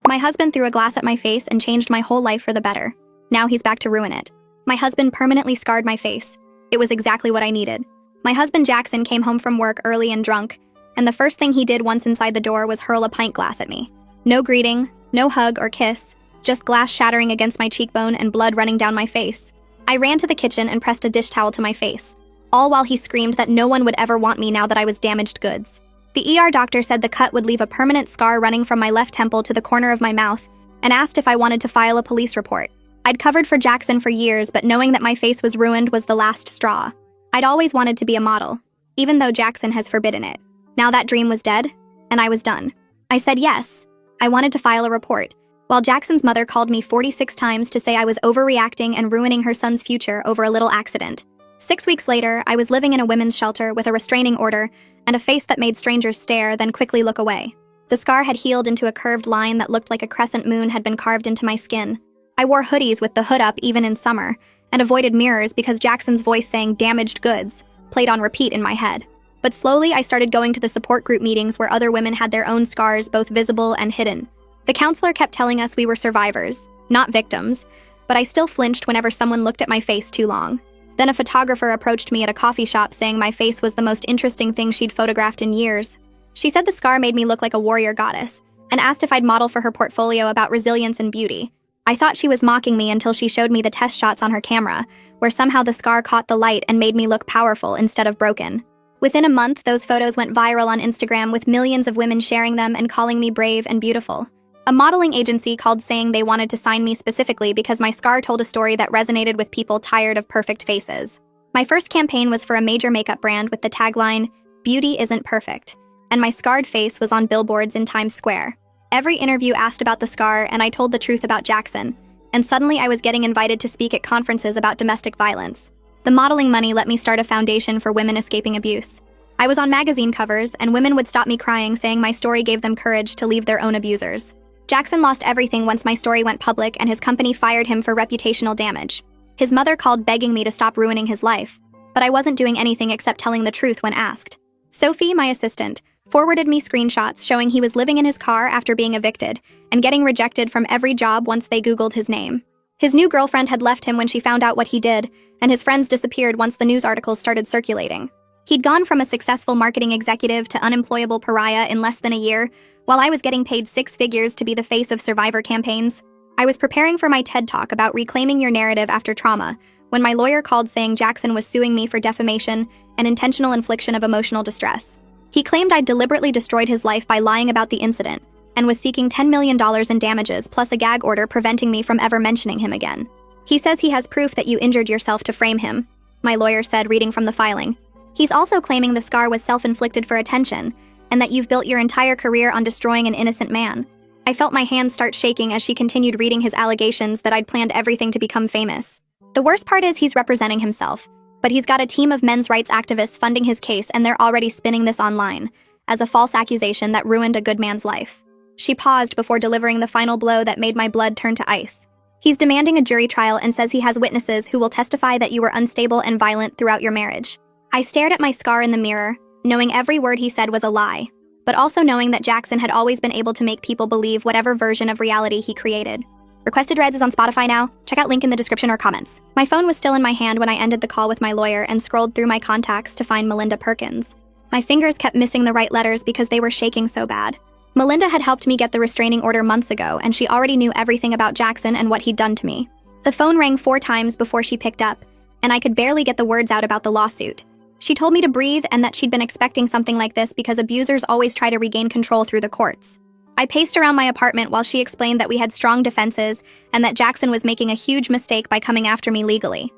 My husband threw a glass at my face and changed my whole life for the better. Now he's back to ruin it. My husband permanently scarred my face. It was exactly what I needed. My husband Jackson came home from work early and drunk, and the first thing he did once inside the door was hurl a pint glass at me. No greeting, no hug or kiss, just glass shattering against my cheekbone and blood running down my face. I ran to the kitchen and pressed a dish towel to my face, all while he screamed that no one would ever want me now that I was damaged goods. The ER doctor said the cut would leave a permanent scar running from my left temple to the corner of my mouth and asked if I wanted to file a police report. I'd covered for Jackson for years, but knowing that my face was ruined was the last straw. I'd always wanted to be a model, even though Jackson has forbidden it. Now that dream was dead, and I was done. I said yes. I wanted to file a report, while Jackson's mother called me 46 times to say I was overreacting and ruining her son's future over a little accident. 6 weeks later, I was living in a women's shelter with a restraining order and a face that made strangers stare, then quickly look away. The scar had healed into a curved line that looked like a crescent moon had been carved into my skin. I wore hoodies with the hood up even in summer, and avoided mirrors because Jackson's voice saying "damaged goods" played on repeat in my head. But slowly I started going to the support group meetings where other women had their own scars, both visible and hidden. The counselor kept telling us we were survivors, not victims, but I still flinched whenever someone looked at my face too long. Then a photographer approached me at a coffee shop saying my face was the most interesting thing she'd photographed in years. She said the scar made me look like a warrior goddess, and asked if I'd model for her portfolio about resilience and beauty. I thought she was mocking me until she showed me the test shots on her camera, where somehow the scar caught the light and made me look powerful instead of broken. Within a month, those photos went viral on Instagram with millions of women sharing them and calling me brave and beautiful. A modeling agency called saying they wanted to sign me specifically because my scar told a story that resonated with people tired of perfect faces. My first campaign was for a major makeup brand with the tagline, "Beauty isn't perfect," and my scarred face was on billboards in Times Square. Every interview asked about the scar, and I told the truth about Jackson, and suddenly I was getting invited to speak at conferences about domestic violence. The modeling money let me start a foundation for women escaping abuse. I was on magazine covers, and women would stop me crying, saying my story gave them courage to leave their own abusers. Jackson lost everything once my story went public, and his company fired him for reputational damage. His mother called begging me to stop ruining his life, but I wasn't doing anything except telling the truth when asked. Sophie, my assistant, forwarded me screenshots showing he was living in his car after being evicted and getting rejected from every job once they Googled his name. His new girlfriend had left him when she found out what he did, and his friends disappeared once the news articles started circulating. He'd gone from a successful marketing executive to unemployable pariah in less than a year, while I was getting paid 6 figures to be the face of survivor campaigns. I was preparing for my TED Talk about reclaiming your narrative after trauma when my lawyer called saying Jackson was suing me for defamation and intentional infliction of emotional distress. He claimed I'd deliberately destroyed his life by lying about the incident and was seeking $10 million in damages plus a gag order preventing me from ever mentioning him again. He says he has proof that you injured yourself to frame him, my lawyer said, reading from the filing. He's also claiming the scar was self-inflicted for attention and that you've built your entire career on destroying an innocent man. I felt my hands start shaking as she continued reading his allegations that I'd planned everything to become famous. The worst part is he's representing himself, but he's got a team of men's rights activists funding his case, and they're already spinning this online as a false accusation that ruined a good man's life. She paused before delivering the final blow that made my blood turn to ice. He's demanding a jury trial and says he has witnesses who will testify that you were unstable and violent throughout your marriage. I stared at my scar in the mirror, knowing every word he said was a lie, but also knowing that Jackson had always been able to make people believe whatever version of reality he created. Requested Reds is on Spotify now. Check out link in the description or comments. My phone was still in my hand when I ended the call with my lawyer and scrolled through my contacts to find Melinda Perkins. My fingers kept missing the right letters because they were shaking so bad. Melinda had helped me get the restraining order months ago, and she already knew everything about Jackson and what he'd done to me. The phone rang 4 times before she picked up, and I could barely get the words out about the lawsuit. She told me to breathe and that she'd been expecting something like this because abusers always try to regain control through the courts. I paced around my apartment while she explained that we had strong defenses and that Jackson was making a huge mistake by coming after me legally.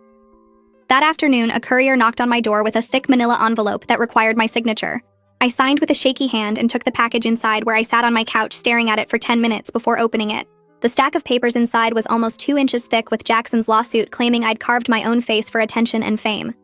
That afternoon, a courier knocked on my door with a thick manila envelope that required my signature. I signed with a shaky hand and took the package inside, where I sat on my couch staring at it for 10 minutes before opening it. The stack of papers inside was almost 2 inches thick, with Jackson's lawsuit claiming I'd carved my own face for attention and fame.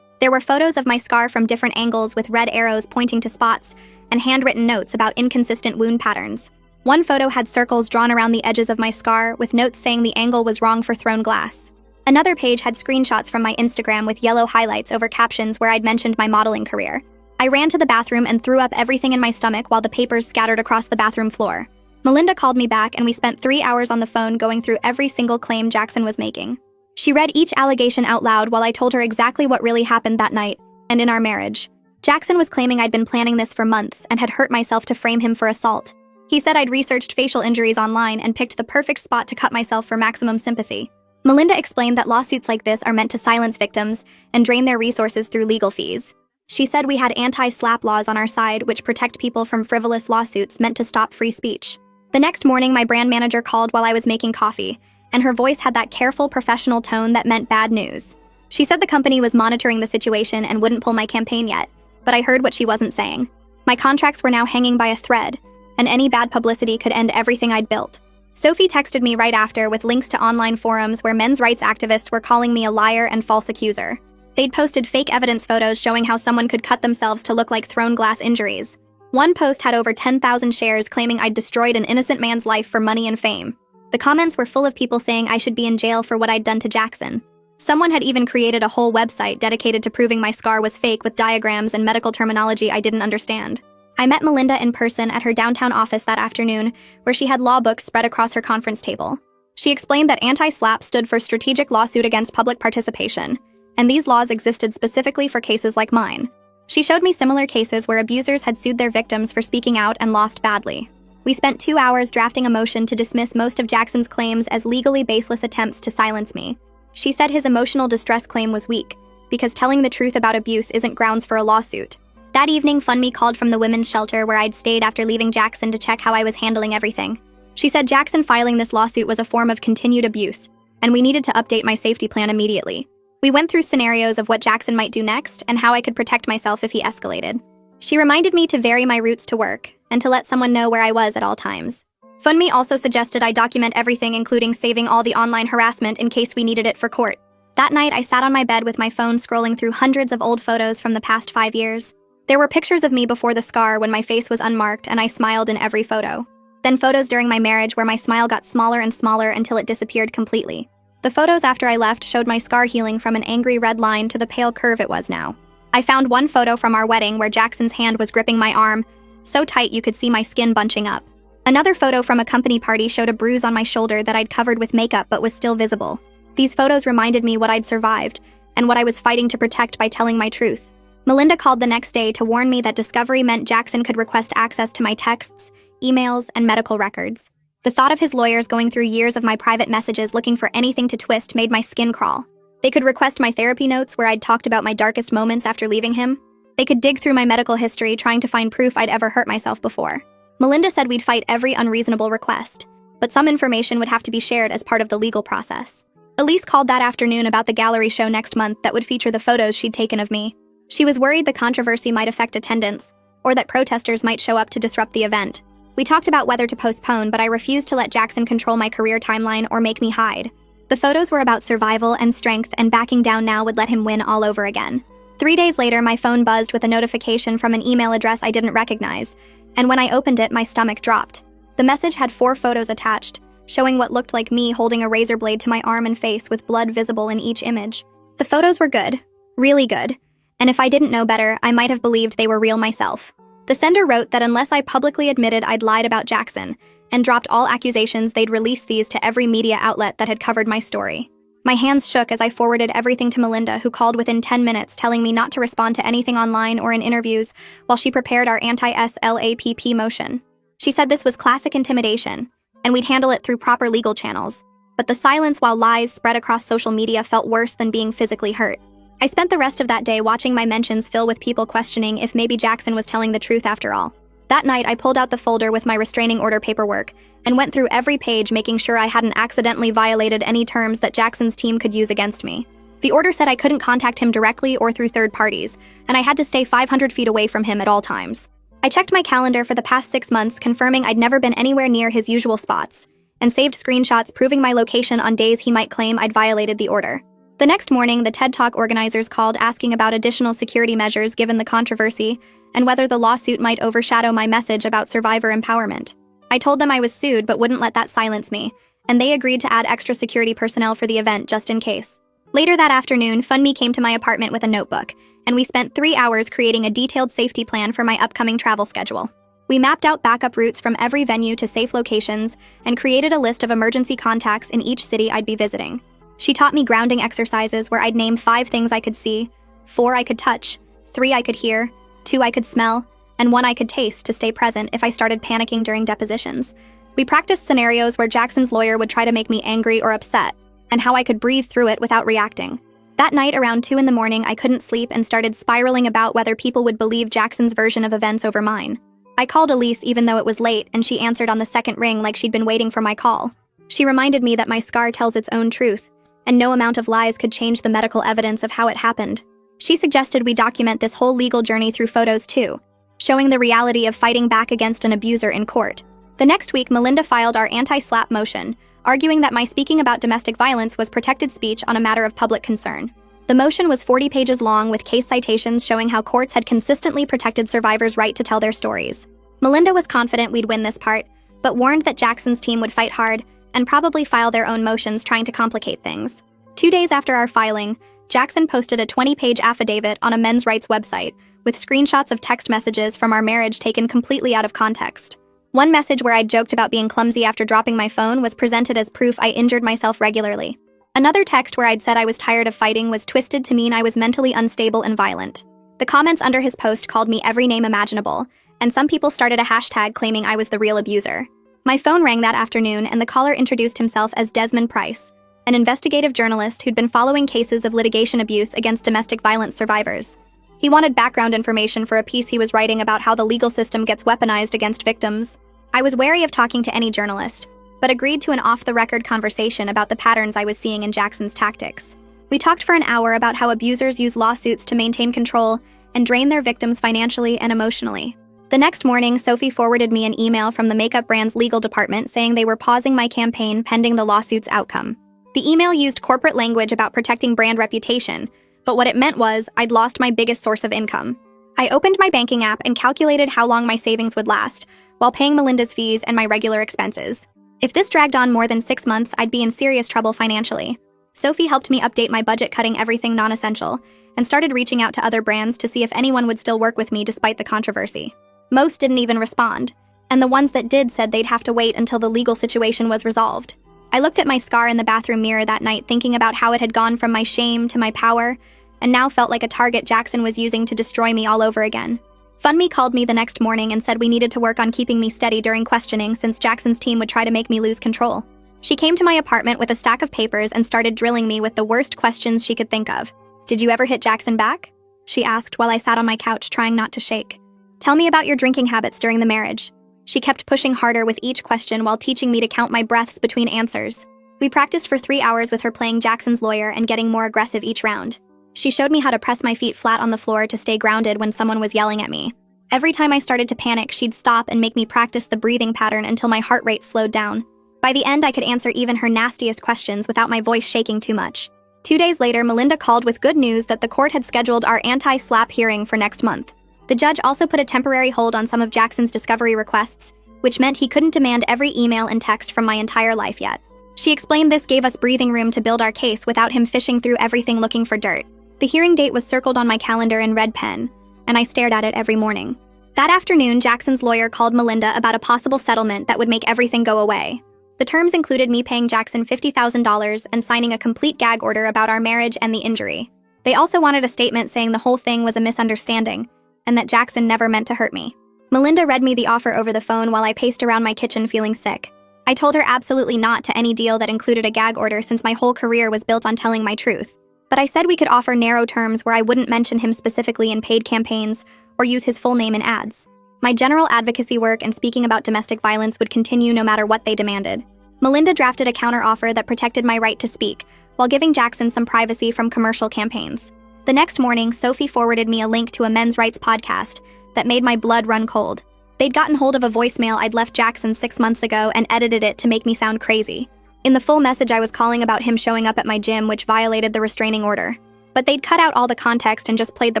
There were photos of my scar from different angles with red arrows pointing to spots and handwritten notes about inconsistent wound patterns. One photo had circles drawn around the edges of my scar with notes saying the angle was wrong for thrown glass. Another page had screenshots from my Instagram with yellow highlights over captions where I'd mentioned my modeling career. I ran to the bathroom and threw up everything in my stomach while the papers scattered across the bathroom floor. Melinda called me back and we spent 3 hours on the phone going through every single claim Jackson was making. She read each allegation out loud while I told her exactly what really happened that night and in our marriage. Jackson was claiming I'd been planning this for months and had hurt myself to frame him for assault. He said I'd researched facial injuries online and picked the perfect spot to cut myself for maximum sympathy. Melinda explained that lawsuits like this are meant to silence victims and drain their resources through legal fees. She said we had anti-slap laws on our side which protect people from frivolous lawsuits meant to stop free speech. The next morning, my brand manager called while I was making coffee, and her voice had that careful, professional tone that meant bad news. She said the company was monitoring the situation and wouldn't pull my campaign yet, but I heard what she wasn't saying. My contracts were now hanging by a thread, and any bad publicity could end everything I'd built. Sophie texted me right after with links to online forums where men's rights activists were calling me a liar and false accuser. They'd posted fake evidence photos showing how someone could cut themselves to look like thrown glass injuries. One post had over 10,000 shares claiming I'd destroyed an innocent man's life for money and fame. The comments were full of people saying I should be in jail for what I'd done to Jackson. Someone had even created a whole website dedicated to proving my scar was fake with diagrams and medical terminology I didn't understand. I met Melinda in person at her downtown office that afternoon, where she had law books spread across her conference table. She explained that anti-SLAPP stood for Strategic Lawsuit Against Public Participation, and these laws existed specifically for cases like mine. She showed me similar cases where abusers had sued their victims for speaking out and lost badly. We spent 2 hours drafting a motion to dismiss most of Jackson's claims as legally baseless attempts to silence me. She said his emotional distress claim was weak, because telling the truth about abuse isn't grounds for a lawsuit. That evening, FundMe called from the women's shelter where I'd stayed after leaving Jackson to check how I was handling everything. She said Jackson filing this lawsuit was a form of continued abuse, and we needed to update my safety plan immediately. We went through scenarios of what Jackson might do next and how I could protect myself if he escalated. She reminded me to vary my routes to work and to let someone know where I was at all times. FundMe also suggested I document everything, including saving all the online harassment in case we needed it for court. That night, I sat on my bed with my phone scrolling through hundreds of old photos from the past 5 years. There were pictures of me before the scar when my face was unmarked and I smiled in every photo. Then photos during my marriage where my smile got smaller and smaller until it disappeared completely. The photos after I left showed my scar healing from an angry red line to the pale curve it was now. I found one photo from our wedding where Jackson's hand was gripping my arm, so tight you could see my skin bunching up. Another photo from a company party showed a bruise on my shoulder that I'd covered with makeup but was still visible. These photos reminded me what I'd survived and what I was fighting to protect by telling my truth. Melinda called the next day to warn me that discovery meant Jackson could request access to my texts, emails, and medical records. The thought of his lawyers going through years of my private messages looking for anything to twist made my skin crawl. They could request my therapy notes where I'd talked about my darkest moments after leaving him. They could dig through my medical history trying to find proof I'd ever hurt myself before. Melinda said we'd fight every unreasonable request, but some information would have to be shared as part of the legal process. Elise called that afternoon about the gallery show next month that would feature the photos she'd taken of me. She was worried the controversy might affect attendance, or that protesters might show up to disrupt the event. We talked about whether to postpone, but I refused to let Jackson control my career timeline or make me hide. The photos were about survival and strength, and backing down now would let him win all over again. 3 days later, my phone buzzed with a notification from an email address I didn't recognize, and when I opened it, my stomach dropped. The message had 4 photos attached, showing what looked like me holding a razor blade to my arm and face with blood visible in each image. The photos were good, really good, and if I didn't know better, I might have believed they were real myself. The sender wrote that unless I publicly admitted I'd lied about Jackson and dropped all accusations, they'd release these to every media outlet that had covered my story. My hands shook as I forwarded everything to Melinda, who called within 10 minutes telling me not to respond to anything online or in interviews while she prepared our anti-SLAPP motion. She said this was classic intimidation, and we'd handle it through proper legal channels, but the silence while lies spread across social media felt worse than being physically hurt. I spent the rest of that day watching my mentions fill with people questioning if maybe Jackson was telling the truth after all. That night, I pulled out the folder with my restraining order paperwork and went through every page making sure I hadn't accidentally violated any terms that Jackson's team could use against me. The order said I couldn't contact him directly or through third parties, and I had to stay 500 feet away from him at all times. I checked my calendar for the past 6 months, confirming I'd never been anywhere near his usual spots, and saved screenshots proving my location on days he might claim I'd violated the order. The next morning, the TED Talk organizers called asking about additional security measures given the controversy and whether the lawsuit might overshadow my message about survivor empowerment. I told them I was sued but wouldn't let that silence me, and they agreed to add extra security personnel for the event just in case. Later that afternoon, FundMe came to my apartment with a notebook, and we spent 3 hours creating a detailed safety plan for my upcoming travel schedule. We mapped out backup routes from every venue to safe locations and created a list of emergency contacts in each city I'd be visiting. She taught me grounding exercises where I'd name 5 things I could see, 4 I could touch, 3 I could hear, 2 I could smell, and 1 I could taste to stay present if I started panicking during depositions. We practiced scenarios where Jackson's lawyer would try to make me angry or upset, and how I could breathe through it without reacting. That night, around 2 in the morning, I couldn't sleep and started spiraling about whether people would believe Jackson's version of events over mine. I called Elise even though it was late, and she answered on the second ring like she'd been waiting for my call. She reminded me that my scar tells its own truth, and no amount of lies could change the medical evidence of how it happened. She suggested we document this whole legal journey through photos too, showing the reality of fighting back against an abuser in court. The next week, Melinda filed our anti-slap motion, arguing that my speaking about domestic violence was protected speech on a matter of public concern. The motion was 40 pages long with case citations showing how courts had consistently protected survivors' right to tell their stories. Melinda was confident we'd win this part, but warned that Jackson's team would fight hard and probably file their own motions trying to complicate things. 2 days after our filing, Jackson posted a 20-page affidavit on a men's rights website with screenshots of text messages from our marriage taken completely out of context. One message where I'd joked about being clumsy after dropping my phone was presented as proof I injured myself regularly. Another text where I'd said I was tired of fighting was twisted to mean I was mentally unstable and violent. The comments under his post called me every name imaginable, and some people started a hashtag claiming I was the real abuser. My phone rang that afternoon, and the caller introduced himself as Desmond Price, an investigative journalist who'd been following cases of litigation abuse against domestic violence survivors. He wanted background information for a piece he was writing about how the legal system gets weaponized against victims. I was wary of talking to any journalist, but agreed to an off-the-record conversation about the patterns I was seeing in Jackson's tactics. We talked for an hour about how abusers use lawsuits to maintain control and drain their victims financially and emotionally. The next morning, Sophie forwarded me an email from the makeup brand's legal department saying they were pausing my campaign pending the lawsuit's outcome. The email used corporate language about protecting brand reputation, but what it meant was I'd lost my biggest source of income. I opened my banking app and calculated how long my savings would last, while paying Melinda's fees and my regular expenses. If this dragged on more than 6 months, I'd be in serious trouble financially. Sophie helped me update my budget, cutting everything non-essential, and started reaching out to other brands to see if anyone would still work with me despite the controversy. Most didn't even respond, and the ones that did said they'd have to wait until the legal situation was resolved. I looked at my scar in the bathroom mirror that night, thinking about how it had gone from my shame to my power, and now felt like a target Jackson was using to destroy me all over again. FundMe called me the next morning and said we needed to work on keeping me steady during questioning since Jackson's team would try to make me lose control. She came to my apartment with a stack of papers and started drilling me with the worst questions she could think of. "Did you ever hit Jackson back?" she asked while I sat on my couch trying not to shake. "Tell me about your drinking habits during the marriage." She kept pushing harder with each question while teaching me to count my breaths between answers. We practiced for 3 hours with her playing Jackson's lawyer and getting more aggressive each round. She showed me how to press my feet flat on the floor to stay grounded when someone was yelling at me. Every time I started to panic, she'd stop and make me practice the breathing pattern until my heart rate slowed down. By the end, I could answer even her nastiest questions without my voice shaking too much. 2 days later, Melinda called with good news that the court had scheduled our anti-slap hearing for next month. The judge also put a temporary hold on some of Jackson's discovery requests, which meant he couldn't demand every email and text from my entire life yet. She explained this gave us breathing room to build our case without him fishing through everything looking for dirt. The hearing date was circled on my calendar in red pen, and I stared at it every morning. That afternoon, Jackson's lawyer called Melinda about a possible settlement that would make everything go away. The terms included me paying Jackson $50,000 and signing a complete gag order about our marriage and the injury. They also wanted a statement saying the whole thing was a misunderstanding, and that Jackson never meant to hurt me. Melinda read me the offer over the phone while I paced around my kitchen feeling sick. I told her absolutely not to any deal that included a gag order since my whole career was built on telling my truth. But I said we could offer narrow terms where I wouldn't mention him specifically in paid campaigns or use his full name in ads. My general advocacy work and speaking about domestic violence would continue no matter what they demanded. Melinda drafted a counteroffer that protected my right to speak, while giving Jackson some privacy from commercial campaigns. The next morning, Sophie forwarded me a link to a men's rights podcast that made my blood run cold. They'd gotten hold of a voicemail I'd left Jackson 6 months ago and edited it to make me sound crazy. In the full message, I was calling about him showing up at my gym, which violated the restraining order. But they'd cut out all the context and just played the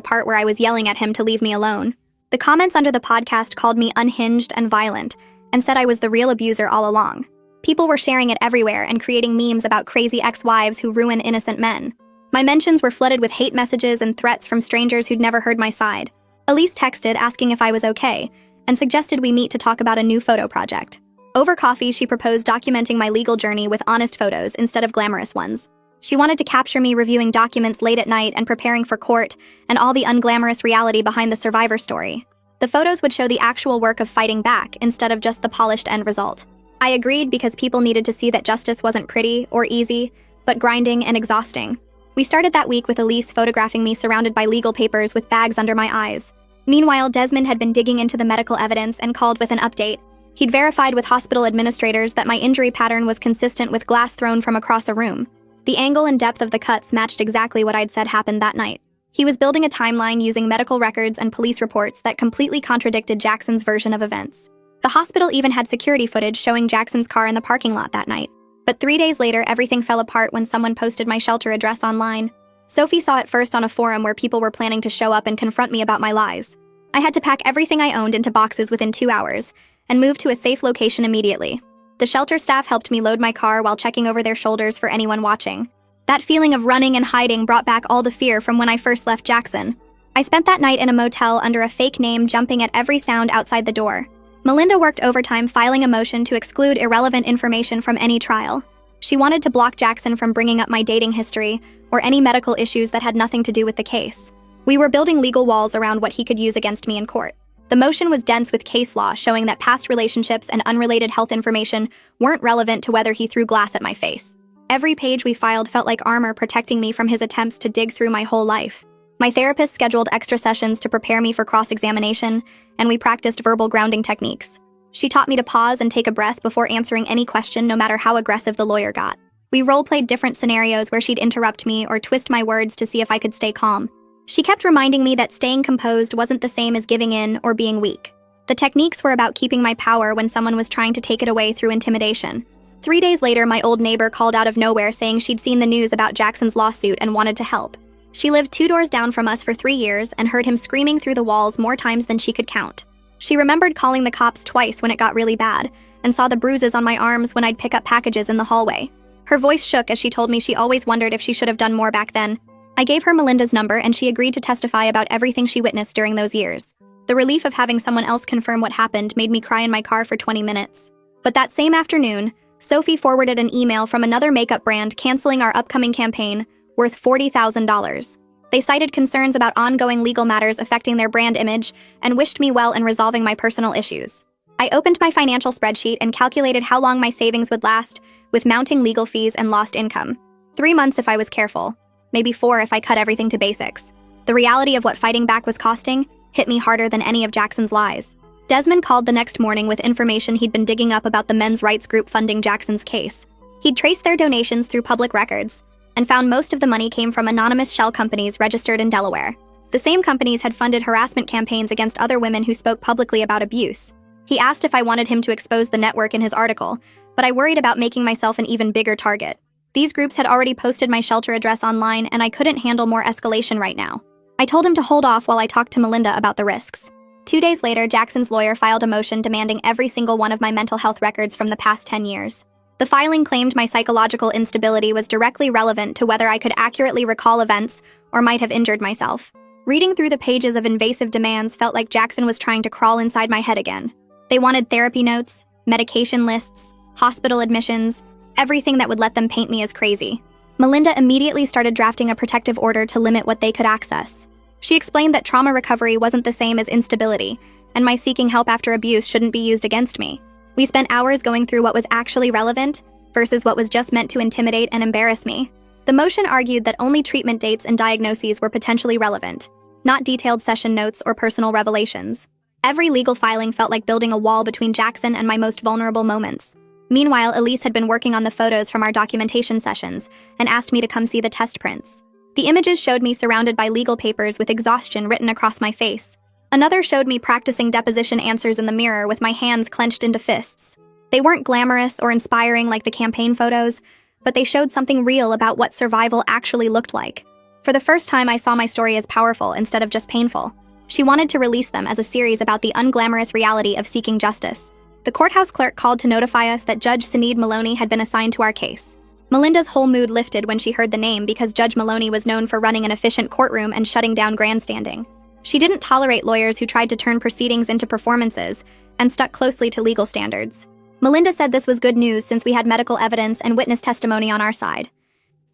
part where I was yelling at him to leave me alone. The comments under the podcast called me unhinged and violent, and said I was the real abuser all along. People were sharing it everywhere and creating memes about crazy ex-wives who ruin innocent men. My mentions were flooded with hate messages and threats from strangers who'd never heard my side. Elise texted asking if I was okay, and suggested we meet to talk about a new photo project. Over coffee, she proposed documenting my legal journey with honest photos instead of glamorous ones. She wanted to capture me reviewing documents late at night and preparing for court, and all the unglamorous reality behind the survivor story. The photos would show the actual work of fighting back instead of just the polished end result. I agreed because people needed to see that justice wasn't pretty or easy, but grinding and exhausting. We started that week with Elise photographing me surrounded by legal papers with bags under my eyes. Meanwhile, Desmond had been digging into the medical evidence and called with an update. He'd verified with hospital administrators that my injury pattern was consistent with glass thrown from across a room. The angle and depth of the cuts matched exactly what I'd said happened that night. He was building a timeline using medical records and police reports that completely contradicted Jackson's version of events. The hospital even had security footage showing Jackson's car in the parking lot that night. But 3 days later, everything fell apart when someone posted my shelter address online. Sophie saw it first on a forum where people were planning to show up and confront me about my lies. I had to pack everything I owned into boxes within 2 hours and move to a safe location immediately. The shelter staff helped me load my car while checking over their shoulders for anyone watching. That feeling of running and hiding brought back all the fear from when I first left Jackson. I spent that night in a motel under a fake name, jumping at every sound outside the door. Melinda worked overtime filing a motion to exclude irrelevant information from any trial. She wanted to block Jackson from bringing up my dating history or any medical issues that had nothing to do with the case. We were building legal walls around what he could use against me in court. The motion was dense with case law showing that past relationships and unrelated health information weren't relevant to whether he threw glass at my face. Every page we filed felt like armor protecting me from his attempts to dig through my whole life. My therapist scheduled extra sessions to prepare me for cross-examination, and we practiced verbal grounding techniques. She taught me to pause and take a breath before answering any question, no matter how aggressive the lawyer got. We role-played different scenarios where she'd interrupt me or twist my words to see if I could stay calm. She kept reminding me that staying composed wasn't the same as giving in or being weak. The techniques were about keeping my power when someone was trying to take it away through intimidation. 3 days later, my old neighbor called out of nowhere saying she'd seen the news about Jackson's lawsuit and wanted to help. She lived 2 doors down from us for 3 years and heard him screaming through the walls more times than she could count. She remembered calling the cops twice when it got really bad and saw the bruises on my arms when I'd pick up packages in the hallway. Her voice shook as she told me she always wondered if she should have done more back then. I gave her Melinda's number and she agreed to testify about everything she witnessed during those years. The relief of having someone else confirm what happened made me cry in my car for 20 minutes. But that same afternoon, Sophie forwarded an email from another makeup brand canceling our upcoming campaign, worth $40,000. They cited concerns about ongoing legal matters affecting their brand image and wished me well in resolving my personal issues. I opened my financial spreadsheet and calculated how long my savings would last, with mounting legal fees and lost income. 3 months if I was careful. Maybe 4 if I cut everything to basics. The reality of what fighting back was costing hit me harder than any of Jackson's lies. Desmond called the next morning with information he'd been digging up about the men's rights group funding Jackson's case. He'd traced their donations through public records and found most of the money came from anonymous shell companies registered in Delaware. The same companies had funded harassment campaigns against other women who spoke publicly about abuse. He asked if I wanted him to expose the network in his article, but I worried about making myself an even bigger target. These groups had already posted my shelter address online, and I couldn't handle more escalation right now. I told him to hold off while I talked to Melinda about the risks. 2 days later, Jackson's lawyer filed a motion demanding every single one of my mental health records from the past 10 years. The filing claimed my psychological instability was directly relevant to whether I could accurately recall events or might have injured myself. Reading through the pages of invasive demands felt like Jackson was trying to crawl inside my head again. They wanted therapy notes, medication lists, hospital admissions, everything that would let them paint me as crazy. Melinda immediately started drafting a protective order to limit what they could access. She explained that trauma recovery wasn't the same as instability, and my seeking help after abuse shouldn't be used against me. We spent hours going through what was actually relevant versus what was just meant to intimidate and embarrass me. The motion argued that only treatment dates and diagnoses were potentially relevant, not detailed session notes or personal revelations. Every legal filing felt like building a wall between Jackson and my most vulnerable moments. Meanwhile, Elise had been working on the photos from our documentation sessions and asked me to come see the test prints. The images showed me surrounded by legal papers with exhaustion written across my face. Another showed me practicing deposition answers in the mirror with my hands clenched into fists. They weren't glamorous or inspiring like the campaign photos, but they showed something real about what survival actually looked like. For the first time, I saw my story as powerful instead of just painful. She wanted to release them as a series about the unglamorous reality of seeking justice. The courthouse clerk called to notify us that Judge Sinead Maloney had been assigned to our case. Melinda's whole mood lifted when she heard the name because Judge Maloney was known for running an efficient courtroom and shutting down grandstanding. She didn't tolerate lawyers who tried to turn proceedings into performances and stuck closely to legal standards. Melinda said this was good news since we had medical evidence and witness testimony on our side.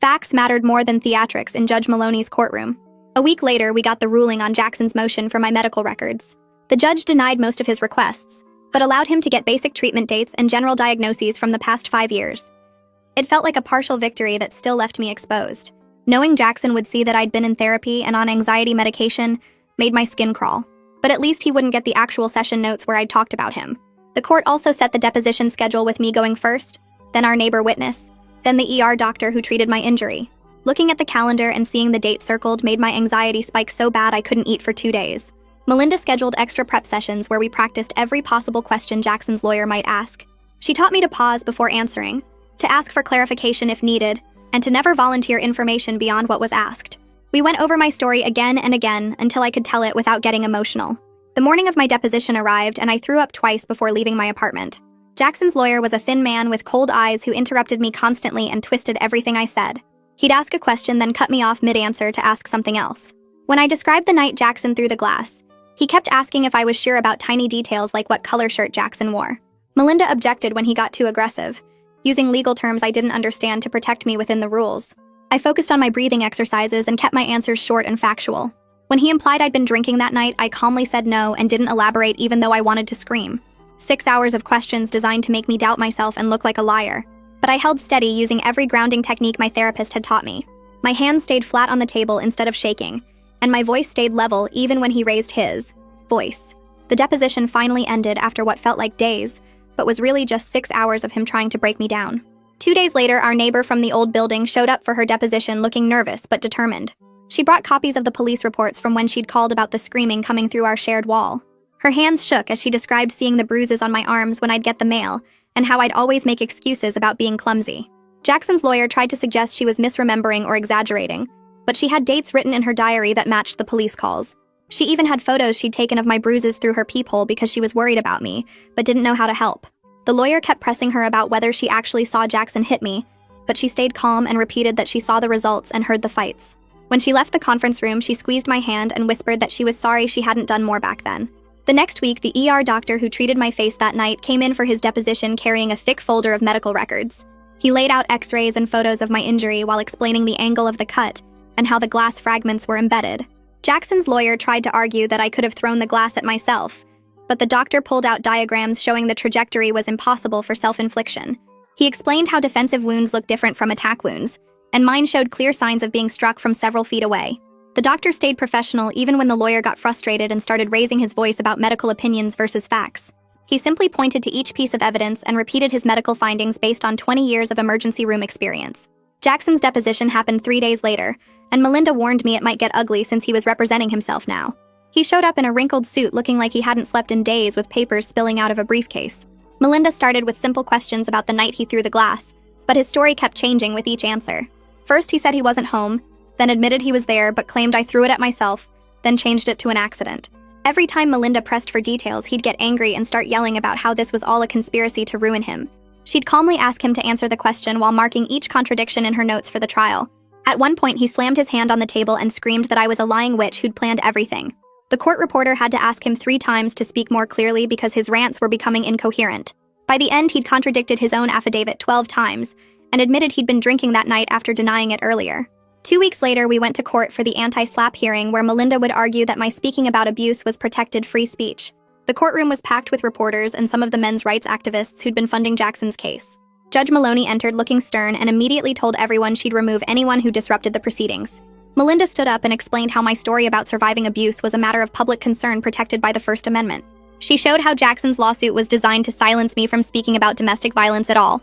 Facts mattered more than theatrics in Judge Maloney's courtroom. A week later, we got the ruling on Jackson's motion for my medical records. The judge denied most of his requests, but allowed him to get basic treatment dates and general diagnoses from the past 5 years. It felt like a partial victory that still left me exposed. Knowing Jackson would see that I'd been in therapy and on anxiety medication made my skin crawl. But at least he wouldn't get the actual session notes where I'd talked about him. The court also set the deposition schedule with me going first, then our neighbor witness, then the ER doctor who treated my injury. Looking at the calendar and seeing the date circled made my anxiety spike so bad I couldn't eat for 2 days. Melinda scheduled extra prep sessions where we practiced every possible question Jackson's lawyer might ask. She taught me to pause before answering, to ask for clarification if needed, and to never volunteer information beyond what was asked. We went over my story again and again until I could tell it without getting emotional. The morning of my deposition arrived and I threw up twice before leaving my apartment. Jackson's lawyer was a thin man with cold eyes who interrupted me constantly and twisted everything I said. He'd ask a question then cut me off mid-answer to ask something else. When I described the night Jackson threw the glass, he kept asking if I was sure about tiny details like what color shirt Jackson wore. Melinda objected when he got too aggressive, using legal terms I didn't understand to protect me within the rules. I focused on my breathing exercises and kept my answers short and factual. When he implied I'd been drinking that night, I calmly said no and didn't elaborate even though I wanted to scream. 6 hours of questions designed to make me doubt myself and look like a liar. But I held steady using every grounding technique my therapist had taught me. My hands stayed flat on the table instead of shaking, and my voice stayed level even when he raised his voice. The deposition finally ended after what felt like days, but was really just 6 hours of him trying to break me down. 2 days later, our neighbor from the old building showed up for her deposition looking nervous but determined. She brought copies of the police reports from when she'd called about the screaming coming through our shared wall. Her hands shook as she described seeing the bruises on my arms when I'd get the mail, and how I'd always make excuses about being clumsy. Jackson's lawyer tried to suggest she was misremembering or exaggerating, but she had dates written in her diary that matched the police calls. She even had photos she'd taken of my bruises through her peephole because she was worried about me, but didn't know how to help. The lawyer kept pressing her about whether she actually saw Jackson hit me, but she stayed calm and repeated that she saw the results and heard the fights. When she left the conference room, she squeezed my hand and whispered that she was sorry she hadn't done more back then. The next week, the ER doctor who treated my face that night came in for his deposition carrying a thick folder of medical records. He laid out x-rays and photos of my injury while explaining the angle of the cut and how the glass fragments were embedded. Jackson's lawyer tried to argue that I could have thrown the glass at myself, but the doctor pulled out diagrams showing the trajectory was impossible for self-infliction. He explained how defensive wounds look different from attack wounds, and mine showed clear signs of being struck from several feet away. The doctor stayed professional even when the lawyer got frustrated and started raising his voice about medical opinions versus facts. He simply pointed to each piece of evidence and repeated his medical findings based on 20 years of emergency room experience. Jackson's deposition happened 3 days later, and Melinda warned me it might get ugly since he was representing himself now. He showed up in a wrinkled suit looking like he hadn't slept in days with papers spilling out of a briefcase. Melinda started with simple questions about the night he threw the glass, but his story kept changing with each answer. First, he said he wasn't home, then admitted he was there but claimed I threw it at myself, then changed it to an accident. Every time Melinda pressed for details, he'd get angry and start yelling about how this was all a conspiracy to ruin him. She'd calmly ask him to answer the question while marking each contradiction in her notes for the trial. At one point, he slammed his hand on the table and screamed that I was a lying witch who'd planned everything. The court reporter had to ask him 3 times to speak more clearly because his rants were becoming incoherent. By the end, he'd contradicted his own affidavit 12 times, and admitted he'd been drinking that night after denying it earlier. 2 weeks later, we went to court for the anti-slap hearing where Melinda would argue that my speaking about abuse was protected free speech. The courtroom was packed with reporters and some of the men's rights activists who'd been funding Jackson's case. Judge Maloney entered looking stern and immediately told everyone she'd remove anyone who disrupted the proceedings. Melinda stood up and explained how my story about surviving abuse was a matter of public concern protected by the First Amendment. She showed how Jackson's lawsuit was designed to silence me from speaking about domestic violence at all.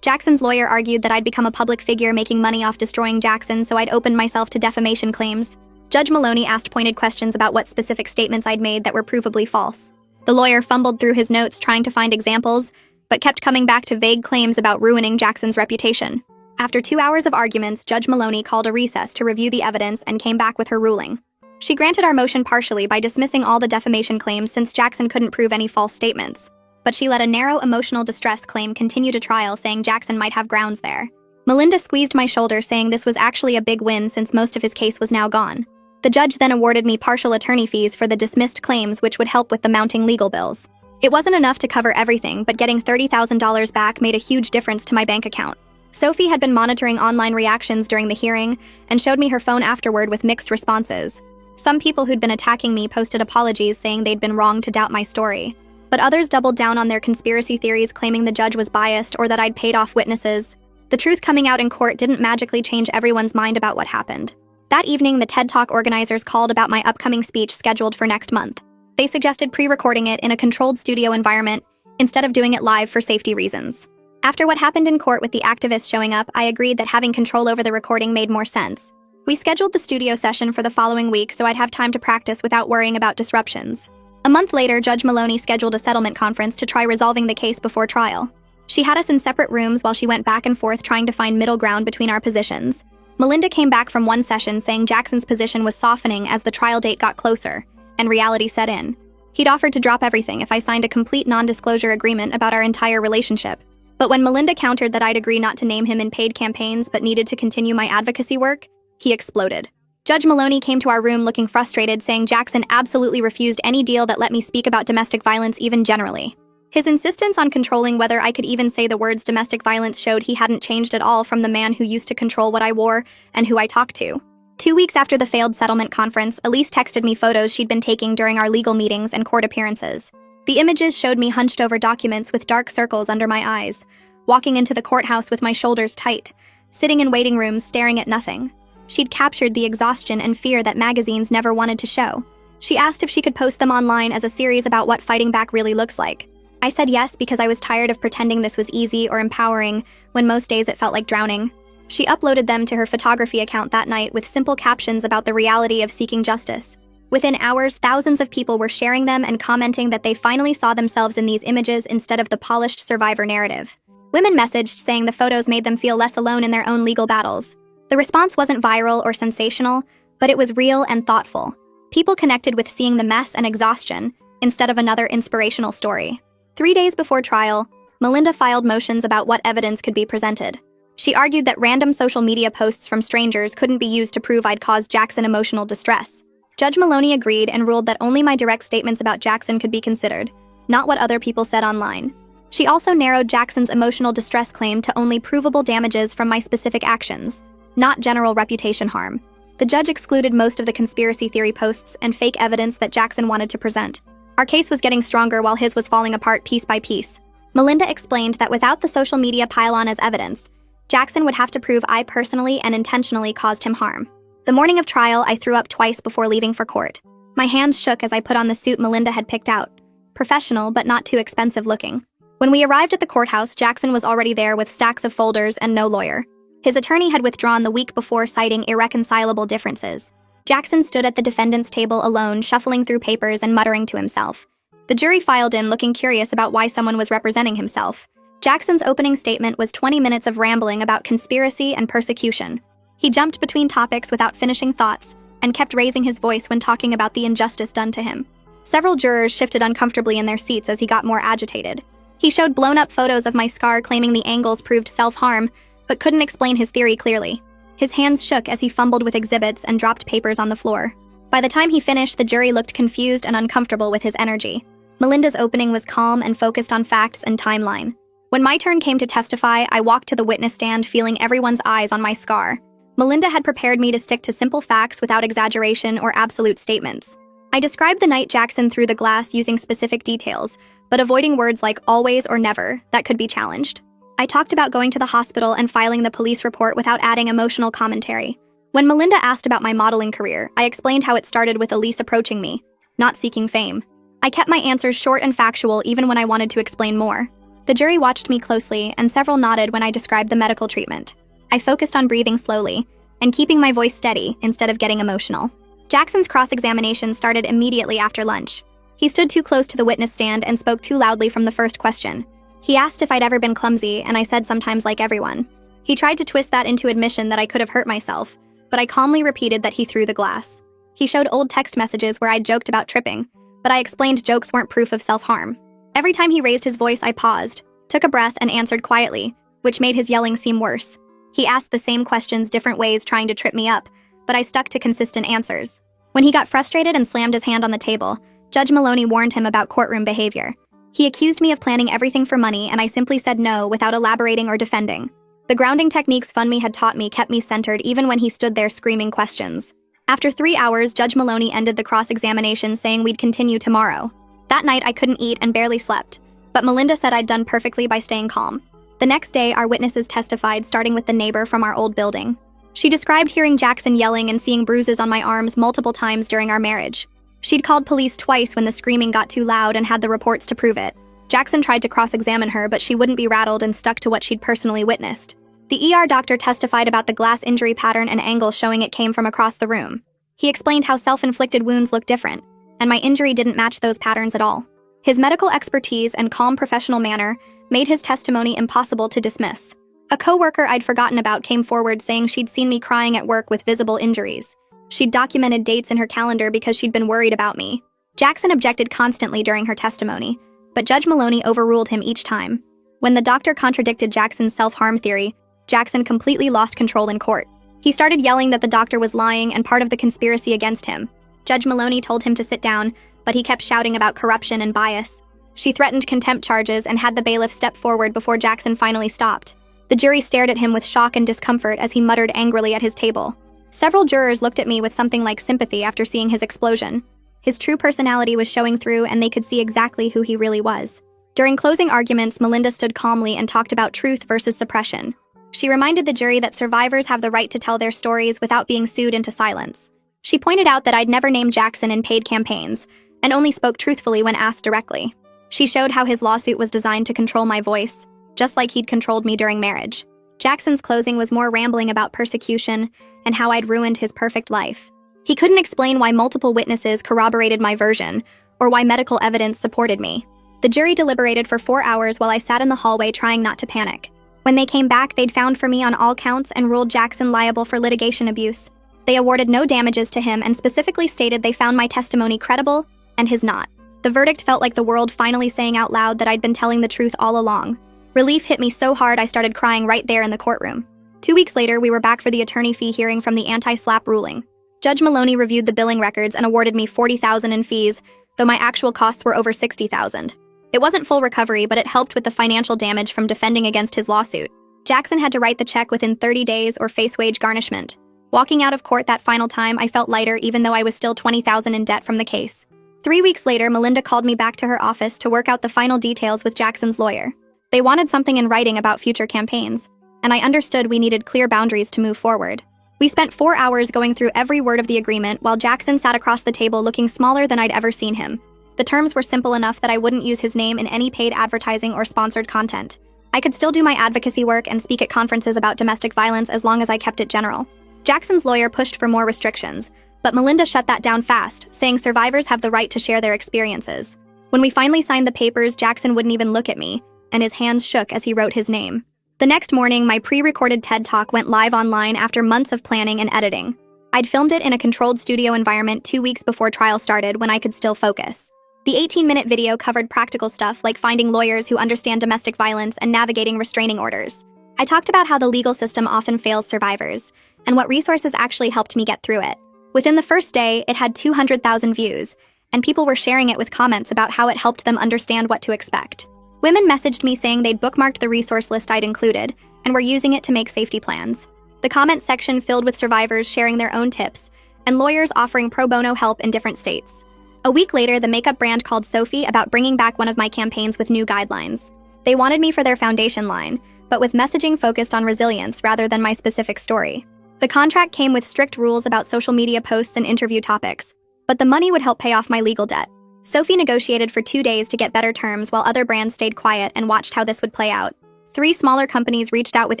Jackson's lawyer argued that I'd become a public figure making money off destroying Jackson, so I'd opened myself to defamation claims. Judge Maloney asked pointed questions about what specific statements I'd made that were provably false. The lawyer fumbled through his notes trying to find examples, but kept coming back to vague claims about ruining Jackson's reputation. After 2 hours of arguments, Judge Maloney called a recess to review the evidence and came back with her ruling. She granted our motion partially by dismissing all the defamation claims since Jackson couldn't prove any false statements. But she let a narrow emotional distress claim continue to trial, saying Jackson might have grounds there. Melinda squeezed my shoulder, saying this was actually a big win since most of his case was now gone. The judge then awarded me partial attorney fees for the dismissed claims, which would help with the mounting legal bills. It wasn't enough to cover everything, but getting $30,000 back made a huge difference to my bank account. Sophie had been monitoring online reactions during the hearing and showed me her phone afterward with mixed responses. Some people who'd been attacking me posted apologies saying they'd been wrong to doubt my story. But others doubled down on their conspiracy theories, claiming the judge was biased or that I'd paid off witnesses. The truth coming out in court didn't magically change everyone's mind about what happened. That evening, the TED Talk organizers called about my upcoming speech scheduled for next month. They suggested pre-recording it in a controlled studio environment instead of doing it live for safety reasons. After what happened in court with the activists showing up, I agreed that having control over the recording made more sense. We scheduled the studio session for the following week so I'd have time to practice without worrying about disruptions. A month later, Judge Maloney scheduled a settlement conference to try resolving the case before trial. She had us in separate rooms while she went back and forth trying to find middle ground between our positions. Melinda came back from one session saying Jackson's position was softening as the trial date got closer, and reality set in. He'd offered to drop everything if I signed a complete non-disclosure agreement about our entire relationship. But when Melinda countered that I'd agree not to name him in paid campaigns but needed to continue my advocacy work, he exploded. Judge Maloney came to our room looking frustrated, saying Jackson absolutely refused any deal that let me speak about domestic violence even generally. His insistence on controlling whether I could even say the words domestic violence showed he hadn't changed at all from the man who used to control what I wore and who I talked to. 2 weeks after the failed settlement conference, Elise texted me photos she'd been taking during our legal meetings and court appearances. The images showed me hunched over documents with dark circles under my eyes, walking into the courthouse with my shoulders tight, sitting in waiting rooms staring at nothing. She'd captured the exhaustion and fear that magazines never wanted to show. She asked if she could post them online as a series about what fighting back really looks like. I said yes because I was tired of pretending this was easy or empowering when most days it felt like drowning. She uploaded them to her photography account that night with simple captions about the reality of seeking justice. Within hours, thousands of people were sharing them and commenting that they finally saw themselves in these images instead of the polished survivor narrative. Women messaged saying the photos made them feel less alone in their own legal battles. The response wasn't viral or sensational, but it was real and thoughtful. People connected with seeing the mess and exhaustion instead of another inspirational story. 3 days before trial, Melinda filed motions about what evidence could be presented. She argued that random social media posts from strangers couldn't be used to prove I'd caused Jackson emotional distress. Judge Maloney agreed and ruled that only my direct statements about Jackson could be considered, not what other people said online. She also narrowed Jackson's emotional distress claim to only provable damages from my specific actions, not general reputation harm. The judge excluded most of the conspiracy theory posts and fake evidence that Jackson wanted to present. Our case was getting stronger while his was falling apart piece by piece. Melinda explained that without the social media pile-on as evidence, Jackson would have to prove I personally and intentionally caused him harm. The morning of trial, I threw up twice before leaving for court. My hands shook as I put on the suit Melinda had picked out. Professional, but not too expensive looking. When we arrived at the courthouse, Jackson was already there with stacks of folders and no lawyer. His attorney had withdrawn the week before, citing irreconcilable differences. Jackson stood at the defendant's table alone, shuffling through papers and muttering to himself. The jury filed in, looking curious about why someone was representing himself. Jackson's opening statement was 20 minutes of rambling about conspiracy and persecution. He jumped between topics without finishing thoughts and kept raising his voice when talking about the injustice done to him. Several jurors shifted uncomfortably in their seats as he got more agitated. He showed blown-up photos of my scar, claiming the angles proved self-harm, but couldn't explain his theory clearly. His hands shook as he fumbled with exhibits and dropped papers on the floor. By the time he finished, the jury looked confused and uncomfortable with his energy. Melinda's opening was calm and focused on facts and timeline. When my turn came to testify, I walked to the witness stand, feeling everyone's eyes on my scar. Melinda had prepared me to stick to simple facts without exaggeration or absolute statements. I described the night Jackson threw the glass using specific details, but avoiding words like always or never that could be challenged. I talked about going to the hospital and filing the police report without adding emotional commentary. When Melinda asked about my modeling career, I explained how it started with Elise approaching me, not seeking fame. I kept my answers short and factual even when I wanted to explain more. The jury watched me closely, and several nodded when I described the medical treatment. I focused on breathing slowly and keeping my voice steady instead of getting emotional. Jackson's cross-examination started immediately after lunch. He stood too close to the witness stand and spoke too loudly from the first question. He asked if I'd ever been clumsy, and I said sometimes, like everyone. He tried to twist that into admission that I could have hurt myself, but I calmly repeated that he threw the glass. He showed old text messages where I'd joked about tripping, but I explained jokes weren't proof of self-harm. Every time he raised his voice, I paused, took a breath, and answered quietly, which made his yelling seem worse. He asked the same questions different ways, trying to trip me up, but I stuck to consistent answers. When he got frustrated and slammed his hand on the table, Judge Maloney warned him about courtroom behavior. He accused me of planning everything for money, and I simply said no without elaborating or defending. The grounding techniques Funmi had taught me kept me centered even when he stood there screaming questions. After 3 hours, Judge Maloney ended the cross-examination saying we'd continue tomorrow. That night, I couldn't eat and barely slept, but Melinda said I'd done perfectly by staying calm. The next day, our witnesses testified, starting with the neighbor from our old building. She described hearing Jackson yelling and seeing bruises on my arms multiple times during our marriage. She'd called police twice when the screaming got too loud and had the reports to prove it. Jackson tried to cross-examine her, but she wouldn't be rattled and stuck to what she'd personally witnessed. The ER doctor testified about the glass injury pattern and angle, showing it came from across the room. He explained how self-inflicted wounds look different, and my injury didn't match those patterns at all. His medical expertise and calm professional manner made his testimony impossible to dismiss. A co-worker I'd forgotten about came forward saying she'd seen me crying at work with visible injuries. She'd documented dates in her calendar because she'd been worried about me. Jackson objected constantly during her testimony, but Judge Maloney overruled him each time. When the doctor contradicted Jackson's self-harm theory, Jackson completely lost control in court. He started yelling that the doctor was lying and part of the conspiracy against him. Judge Maloney told him to sit down, but he kept shouting about corruption and bias. She threatened contempt charges and had the bailiff step forward before Jackson finally stopped. The jury stared at him with shock and discomfort as he muttered angrily at his table. Several jurors looked at me with something like sympathy after seeing his explosion. His true personality was showing through, and they could see exactly who he really was. During closing arguments, Melinda stood calmly and talked about truth versus suppression. She reminded the jury that survivors have the right to tell their stories without being sued into silence. She pointed out that I'd never named Jackson in paid campaigns, and only spoke truthfully when asked directly. She showed how his lawsuit was designed to control my voice, just like he'd controlled me during marriage. Jackson's closing was more rambling about persecution and how I'd ruined his perfect life. He couldn't explain why multiple witnesses corroborated my version, or why medical evidence supported me. The jury deliberated for 4 hours while I sat in the hallway trying not to panic. When they came back, they'd found for me on all counts and ruled Jackson liable for litigation abuse. They awarded no damages to him and specifically stated they found my testimony credible and his not. The verdict felt like the world finally saying out loud that I'd been telling the truth all along. Relief hit me so hard I started crying right there in the courtroom. 2 weeks later, we were back for the attorney fee hearing from the anti-SLAPP ruling. Judge Maloney reviewed the billing records and awarded me $40,000 in fees, though my actual costs were over $60,000. It wasn't full recovery, but it helped with the financial damage from defending against his lawsuit. Jackson had to write the check within 30 days or face wage garnishment. Walking out of court that final time, I felt lighter even though I was still $20,000 in debt from the case. 3 weeks later, Melinda called me back to her office to work out the final details with Jackson's lawyer. They wanted something in writing about future campaigns, and I understood we needed clear boundaries to move forward. We spent 4 hours going through every word of the agreement while Jackson sat across the table looking smaller than I'd ever seen him. The terms were simple enough that I wouldn't use his name in any paid advertising or sponsored content. I could still do my advocacy work and speak at conferences about domestic violence as long as I kept it general. Jackson's lawyer pushed for more restrictions, but Melinda shut that down fast, saying survivors have the right to share their experiences. When we finally signed the papers, Jackson wouldn't even look at me, and his hands shook as he wrote his name. The next morning, my pre-recorded TED Talk went live online after months of planning and editing. I'd filmed it in a controlled studio environment 2 weeks before trial started when I could still focus. The 18-minute video covered practical stuff like finding lawyers who understand domestic violence and navigating restraining orders. I talked about how the legal system often fails survivors, and what resources actually helped me get through it. Within the first day, it had 200,000 views, and people were sharing it with comments about how it helped them understand what to expect. Women messaged me saying they'd bookmarked the resource list I'd included and were using it to make safety plans. The comment section filled with survivors sharing their own tips and lawyers offering pro bono help in different states. A week later, the makeup brand called Sophie about bringing back one of my campaigns with new guidelines. They wanted me for their foundation line, but with messaging focused on resilience rather than my specific story. The contract came with strict rules about social media posts and interview topics, but the money would help pay off my legal debt. Sophie negotiated for 2 days to get better terms while other brands stayed quiet and watched how this would play out. 3 smaller companies reached out with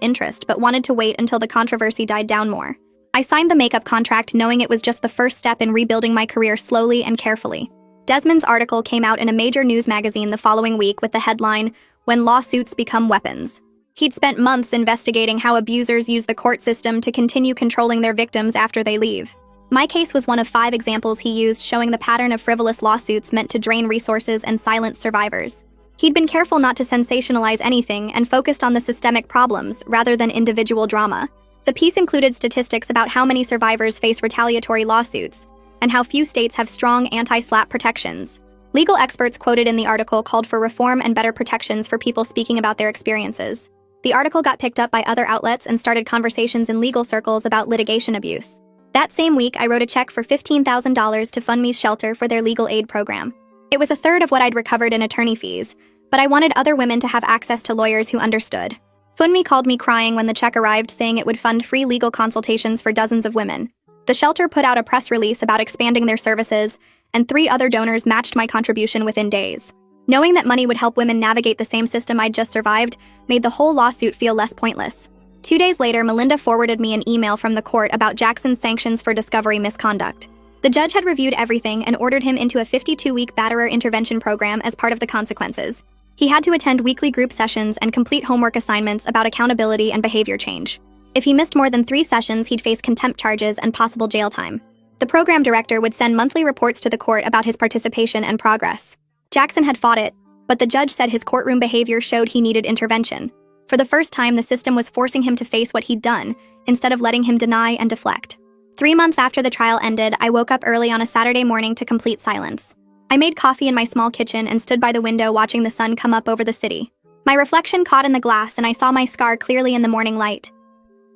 interest but wanted to wait until the controversy died down more. I signed the makeup contract knowing it was just the first step in rebuilding my career slowly and carefully. Desmond's article came out in a major news magazine the following week with the headline, "When Lawsuits Become Weapons." He'd spent months investigating how abusers use the court system to continue controlling their victims after they leave. My case was one of 5 examples he used showing the pattern of frivolous lawsuits meant to drain resources and silence survivors. He'd been careful not to sensationalize anything and focused on the systemic problems rather than individual drama. The piece included statistics about how many survivors face retaliatory lawsuits and how few states have strong anti-slap protections. Legal experts quoted in the article called for reform and better protections for people speaking about their experiences. The article got picked up by other outlets and started conversations in legal circles about litigation abuse. That same week, I wrote a check for $15,000 to fund Me's shelter for their legal aid program. It was a third of what I'd recovered in attorney fees, but I wanted other women to have access to lawyers who understood. Funmi called me crying when the check arrived, saying it would fund free legal consultations for dozens of women. The shelter put out a press release about expanding their services, and 3 other donors matched my contribution within days. Knowing that money would help women navigate the same system I'd just survived made the whole lawsuit feel less pointless. 2 days later, Melinda forwarded me an email from the court about Jackson's sanctions for discovery misconduct. The judge had reviewed everything and ordered him into a 52-week batterer intervention program as part of the consequences. He had to attend weekly group sessions and complete homework assignments about accountability and behavior change. If he missed more than 3 sessions, he'd face contempt charges and possible jail time. The program director would send monthly reports to the court about his participation and progress. Jackson had fought it, but the judge said his courtroom behavior showed he needed intervention. For the first time, the system was forcing him to face what he'd done, instead of letting him deny and deflect. 3 months after the trial ended, I woke up early on a Saturday morning to complete silence. I made coffee in my small kitchen and stood by the window watching the sun come up over the city. My reflection caught in the glass and I saw my scar clearly in the morning light.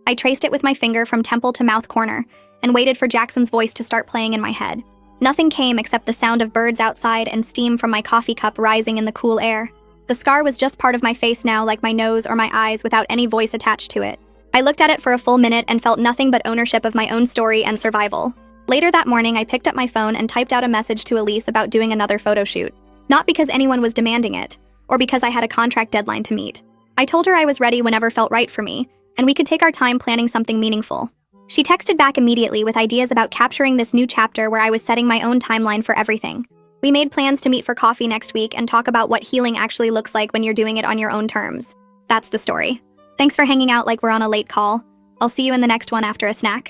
I traced it with my finger from temple to mouth corner and waited for Jackson's voice to start playing in my head. Nothing came except the sound of birds outside and steam from my coffee cup rising in the cool air. The scar was just part of my face now, like my nose or my eyes, without any voice attached to it. I looked at it for a full minute and felt nothing but ownership of my own story and survival. Later that morning, I picked up my phone and typed out a message to Elise about doing another photo shoot. Not because anyone was demanding it, or because I had a contract deadline to meet. I told her I was ready whenever felt right for me, and we could take our time planning something meaningful. She texted back immediately with ideas about capturing this new chapter where I was setting my own timeline for everything. We made plans to meet for coffee next week and talk about what healing actually looks like when you're doing it on your own terms. That's the story. Thanks for hanging out like we're on a late call. I'll see you in the next one after a snack.